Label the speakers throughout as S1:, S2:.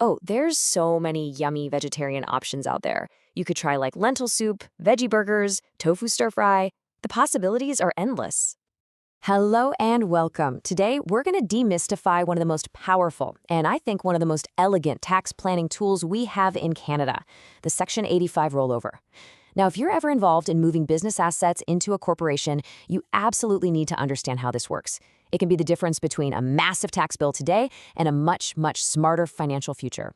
S1: Oh, there's so many yummy vegetarian options out there. You could try like lentil soup, veggie burgers, tofu stir fry. The possibilities are endless. Hello and welcome. Today, we're going to demystify one of the most powerful and I think one of the most elegant tax planning tools we have in Canada, the Section 85 rollover. Now, if you're ever involved in moving business assets into a corporation, you absolutely need to understand how this works. It can be the difference between a massive tax bill today and a much, much smarter financial future.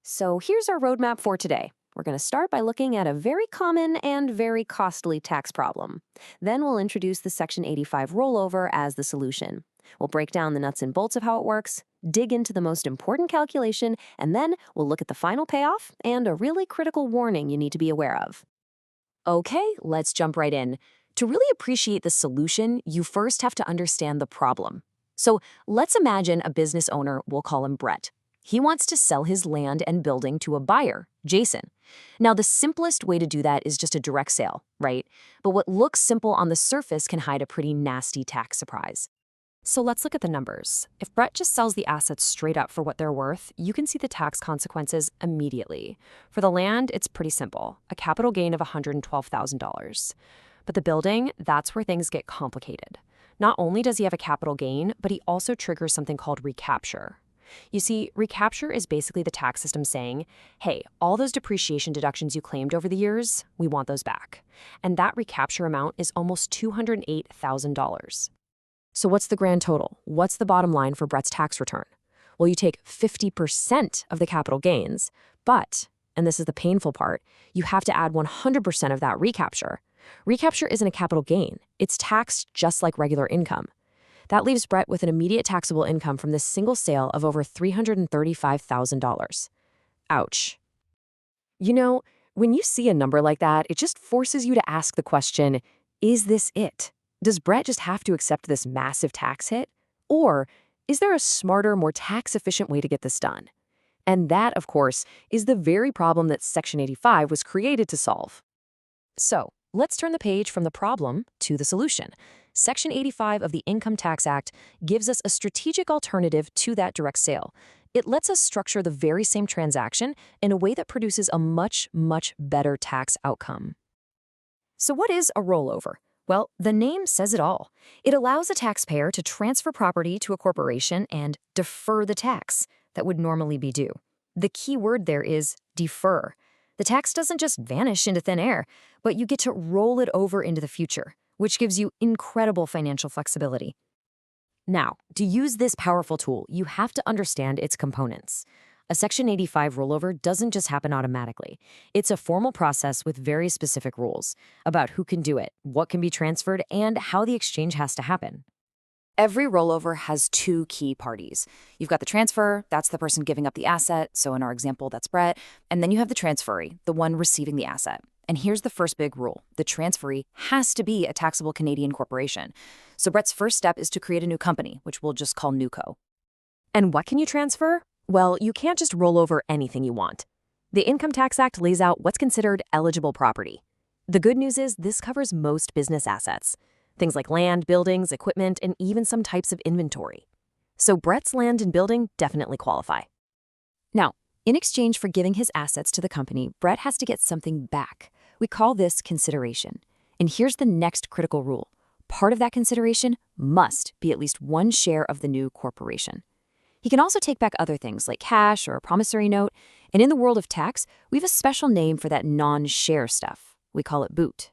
S1: So here's our roadmap for today. We're going to start by looking at a very common and very costly tax problem. Then we'll introduce the Section 85 rollover as the solution. We'll break down the nuts and bolts of how it works, dig into the most important calculation, and then we'll look at the final payoff and a really critical warning you need to be aware of. Okay, let's jump right in. To really appreciate the solution, you first have to understand the problem. So let's imagine a business owner, we'll call him Brett. He wants to sell his land and building to a buyer, Jason. Now, the simplest way to do that is just a direct sale, right? But what looks simple on the surface can hide a pretty nasty tax surprise. So let's look at the numbers. If Brett just sells the assets straight up for what they're worth, you can see the tax consequences immediately. For the land, it's pretty simple, a capital gain of $112,000. But the building, that's where things get complicated. Not only does he have a capital gain, but he also triggers something called recapture. You see, recapture is basically the tax system saying, hey, all those depreciation deductions you claimed over the years, we want those back. And that recapture amount is almost $208,000. So what's the grand total? What's the bottom line for Brett's tax return? Well, you take 50% of the capital gains, but, and this is the painful part, you have to add 100% of that recapture. Recapture isn't a capital gain. It's taxed just like regular income. That leaves Brett with an immediate taxable income from this single sale of over $335,000. Ouch. You know, when you see a number like that, it just forces you to ask the question, is this it? Does Brett just have to accept this massive tax hit? Or is there a smarter, more tax-efficient way to get this done? And that, of course, is the very problem that Section 85 was created to solve. So, let's turn the page from the problem to the solution. Section 85 of the Income Tax Act gives us a strategic alternative to that direct sale. It lets us structure the very same transaction in a way that produces a much, much better tax outcome. So what is a rollover? Well, the name says it all. It allows a taxpayer to transfer property to a corporation and defer the tax that would normally be due. The key word there is defer. The tax doesn't just vanish into thin air, but you get to roll it over into the future, which gives you incredible financial flexibility. Now, to use this powerful tool, you have to understand its components. A Section 85 rollover doesn't just happen automatically. It's a formal process with very specific rules about who can do it, what can be transferred, and how the exchange has to happen. Every rollover has two key parties. You've got the transferor, that's the person giving up the asset, so in our example, that's Brett, and then you have the transferee, the one receiving the asset. And here's the first big rule. The transferee has to be a taxable Canadian corporation. So Brett's first step is to create a new company, which we'll just call NewCo. And what can you transfer? Well, you can't just roll over anything you want. The Income Tax Act lays out what's considered eligible property. The good news is this covers most business assets. Things like land, buildings, equipment, and even some types of inventory. So Brett's land and building definitely qualify. Now, in exchange for giving his assets to the company, Brett has to get something back. We call this consideration. And here's the next critical rule. Part of that consideration must be at least one share of the new corporation. He can also take back other things like cash or a promissory note. And in the world of tax, we have a special name for that non-share stuff. We call it boot.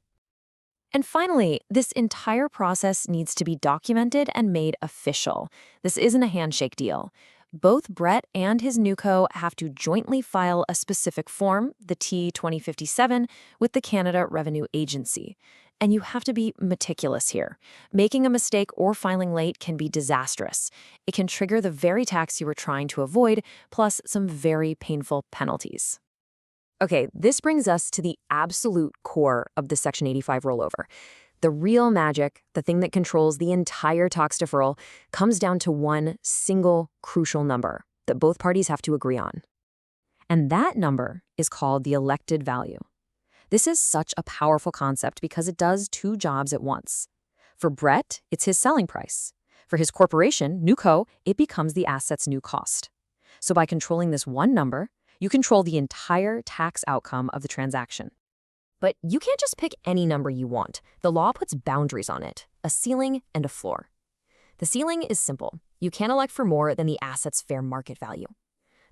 S1: And finally, this entire process needs to be documented and made official. This isn't a handshake deal. Both Brett and his NewCo have to jointly file a specific form, the T-2057, with the Canada Revenue Agency. And you have to be meticulous here. Making a mistake or filing late can be disastrous. It can trigger the very tax you were trying to avoid, plus some very painful penalties. Okay, this brings us to the absolute core of the Section 85 rollover. The real magic, the thing that controls the entire tax deferral, comes down to one single crucial number that both parties have to agree on. And that number is called the elected value. This is such a powerful concept because it does two jobs at once. For Brett, it's his selling price. For his corporation, NewCo, it becomes the asset's new cost. So by controlling this one number, you control the entire tax outcome of the transaction. But you can't just pick any number you want. The law puts boundaries on it, a ceiling and a floor. The ceiling is simple. You can't elect for more than the asset's fair market value.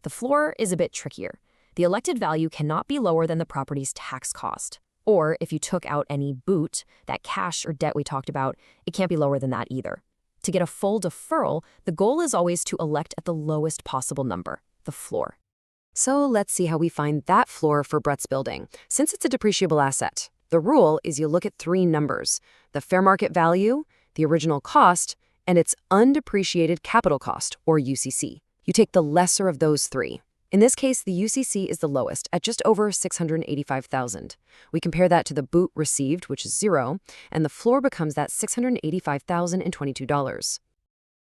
S1: The floor is a bit trickier. The elected value cannot be lower than the property's tax cost. Or if you took out any boot, that cash or debt we talked about, it can't be lower than that either. To get a full deferral, the goal is always to elect at the lowest possible number, the floor. So let's see how we find that floor for Brett's building. Since it's a depreciable asset, the rule is you look at three numbers: the fair market value, the original cost, and its undepreciated capital cost, or UCC. You take the lesser of those three. In this case, the UCC is the lowest, at just over $685,000. We compare that to the boot received, which is zero, and the floor becomes that $685,022.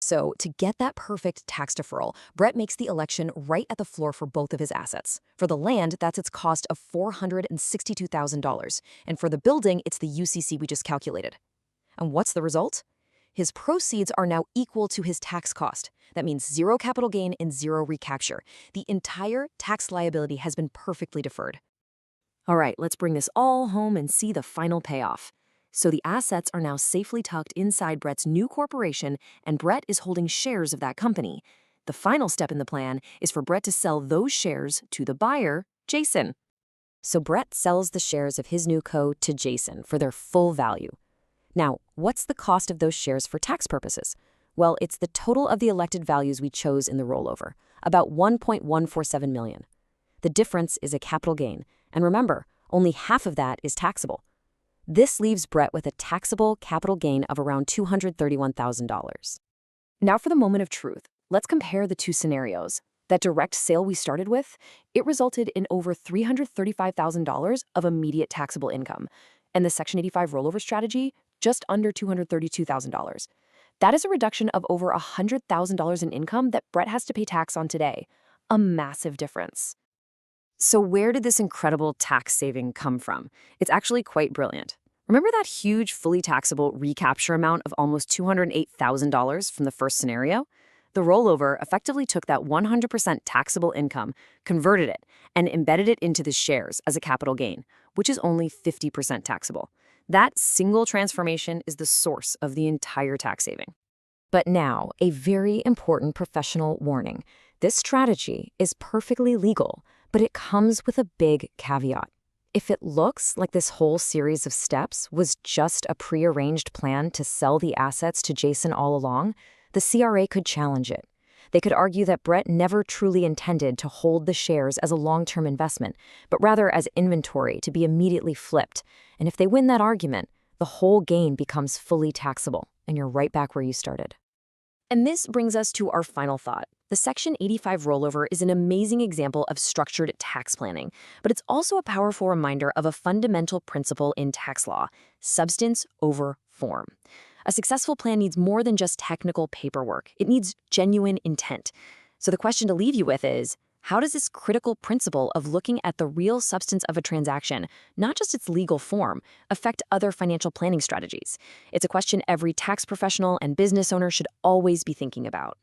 S1: So to get that perfect tax deferral, Brett makes the election right at the floor for both of his assets. For the land, that's its cost of $462,000, and for the building, it's the UCC we just calculated. And what's the result? His proceeds are now equal to his tax cost. That means zero capital gain and zero recapture. The entire tax liability has been perfectly deferred. All right, let's bring this all home and see the final payoff. So the assets are now safely tucked inside Brett's new corporation, and Brett is holding shares of that company. The final step in the plan is for Brett to sell those shares to the buyer, Jason. So Brett sells the shares of his new co to Jason for their full value. Now, what's the cost of those shares for tax purposes? Well, it's the total of the elected values we chose in the rollover, about $1.147 million. The difference is a capital gain, and remember, only half of that is taxable. This leaves Brett with a taxable capital gain of around $231,000. Now for the moment of truth. Let's compare the two scenarios. That direct sale we started with, it resulted in over $335,000 of immediate taxable income, and the Section 85 rollover strategy, just under $232,000. That is a reduction of over $100,000 in income that Brett has to pay tax on today. A massive difference. So where did this incredible tax saving come from? It's actually quite brilliant. Remember that huge fully taxable recapture amount of almost $208,000 from the first scenario? The rollover effectively took that 100% taxable income, converted it, and embedded it into the shares as a capital gain, which is only 50% taxable. That single transformation is the source of the entire tax saving. But now, a very important professional warning. This strategy is perfectly legal, but it comes with a big caveat. If it looks like this whole series of steps was just a prearranged plan to sell the assets to Jason all along, the CRA could challenge it. They could argue that Brett never truly intended to hold the shares as a long-term investment, but rather as inventory to be immediately flipped. And if they win that argument, the whole gain becomes fully taxable, and you're right back where you started. And this brings us to our final thought. The Section 85 rollover is an amazing example of structured tax planning, but it's also a powerful reminder of a fundamental principle in tax law: substance over form. A successful plan needs more than just technical paperwork. It needs genuine intent. So the question to leave you with is, how does this critical principle of looking at the real substance of a transaction, not just its legal form, affect other financial planning strategies? It's a question every tax professional and business owner should always be thinking about.